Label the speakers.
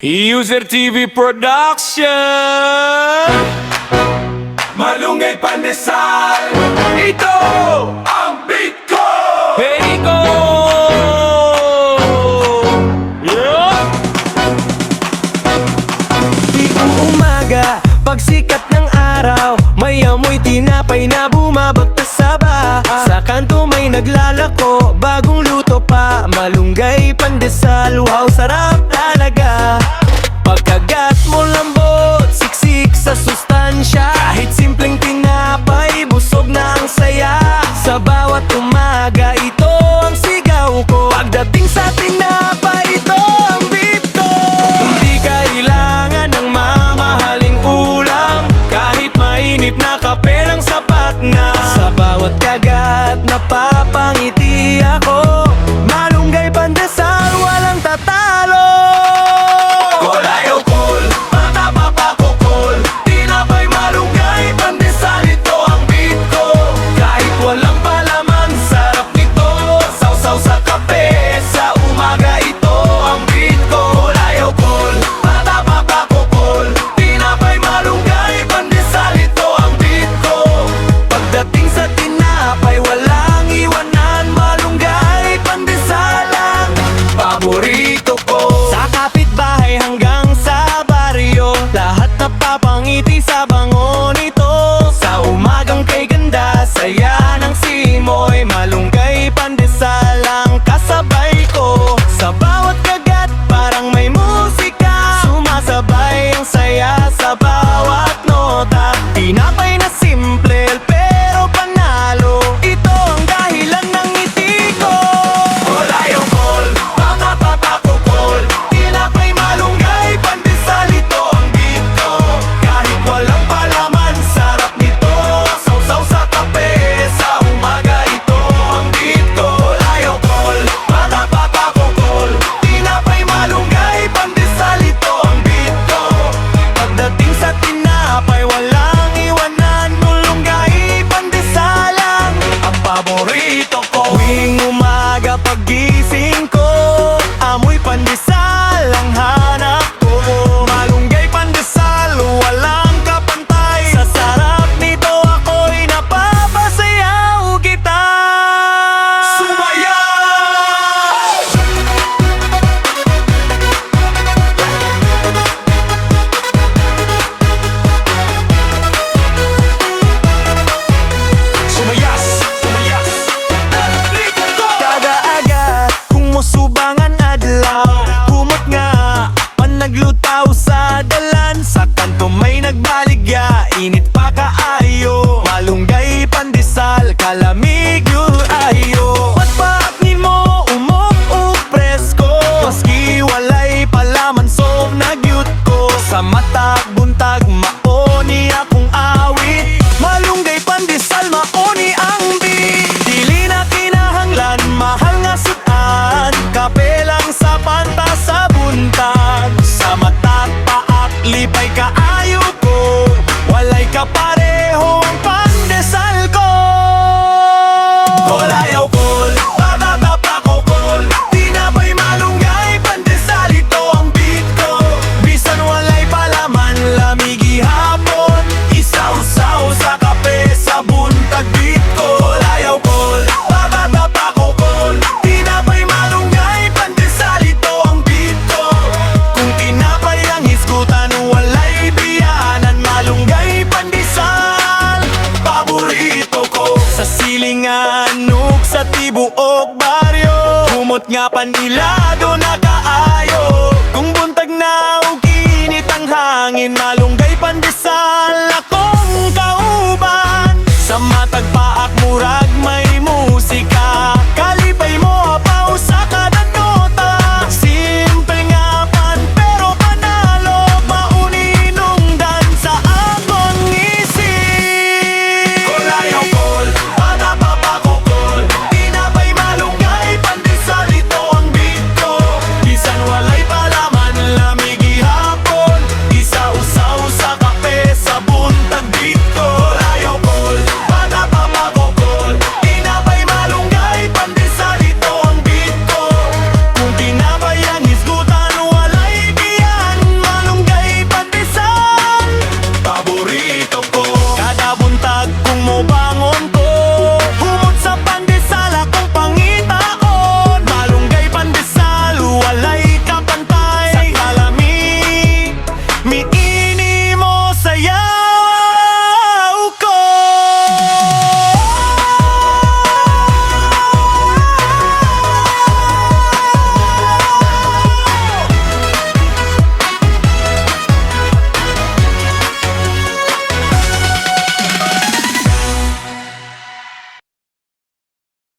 Speaker 1: User TV Production.
Speaker 2: Malunggay Pandesal, ito ang beat ko.
Speaker 1: Perico. Yeah.
Speaker 3: Ikong umaga, pagsikat ng araw, may amoy tinapay na bumabagtas sa baha. Sa kanto may naglalako, bagong luto pa, malunggay pandesal, wow sarap talaga. Pagkagat mo lambot, siksik sa sustansya, kahit simpleng tinapay, busog na ang saya. Sa bawat umaga, ito ang sigaw ko. Pagdating sa tinapay, ito ang beat ko. Hindi kailangan ng mamahaling ulam, kahit mainit na kape lang sapat na. Sa bawat kagat, napapangiti ako. Malunggay pandesal, walang tatalo.
Speaker 2: Kolayo kol, mata papakukol, tinapay malunggay pandesal, ito ang beat ko. Kahit walang palaman, sarap nito. Sausaw sa kape, sa umaga, ito ang beat ko. Kolayo kol, mata papakukol, tinapay malunggay pandesal, ito ang beat ko.
Speaker 3: Pagdating sa tinapay, walang iwanan, malunggay pandesal ang
Speaker 2: Paborito ko.
Speaker 3: sa kapitbahay hanggang sa baryo, lahat napapangiti sa bango nito. Sa umagang kay ganda, saya ng simoy, malunggay pandesal ang kasabay ko. Sa bawat kagat, parang may musika, sumasabay ang saya sa bawat nota. Tinapay na simple, pero panalo, ito ang dahilan ng ngiti ko.
Speaker 2: Kolayo kol, mata papakukol, tinapay malunggay pandesal, ito ang beat ko. Kahit walang palaman, sarap nito. Sausaw sa kape, sa umaga, ito ang beat ko. Kolayo kol, mata papakukol, tinapay malunggay pandesal, ito ang beat ko.
Speaker 3: Pagdating sa tinapay, walang iwanan, malunggay pandesal ang
Speaker 2: Paborito ko.
Speaker 3: tuwing umaga paggising ko, amoy pandesal ang hanap ko. Malunggay pandesal, walang kapantay, sa sarap nito ako'y napapasayaw kita.
Speaker 2: Sumaya! Sumayas! Sumayas! Beat ko!
Speaker 3: Kada aga, kung musubangan adlaw, kumot nga, panaglutaw sa dalan. Sa kanto may nagbaligya, init pa kaayo, malunggay pandesal, kalamig yu ayo. Patpat ni mo, umok o presko, maski walay palaman, so nagyut ko. Sa matag buntag, maoni akong awit, malunggay pandesal, maoni ang beat. Dili na kinahanglan, mahal nga sutan, kape lang sa panta sa buntag. Sa matag paak, lipay kaayo ko, walay kaparehong pandesal ko.
Speaker 2: Kolayo kol, mata papakukol, tinapay malunggay pandesal, ito ang beat ko.
Speaker 3: Bisan walay palaman, lamigi hapon,
Speaker 2: Isaw-saw sa kape, sa buntag, beat ko. Kolayo kol, mata papakukol, tinapay malunggay pandesal, ito ang beat ko.
Speaker 3: kung tinapay ang hisgutan, walay biyanan, malunggay pandesal.
Speaker 2: Paborito ko.
Speaker 3: Sa silingan, sa tibuok baryo, kumot nga panila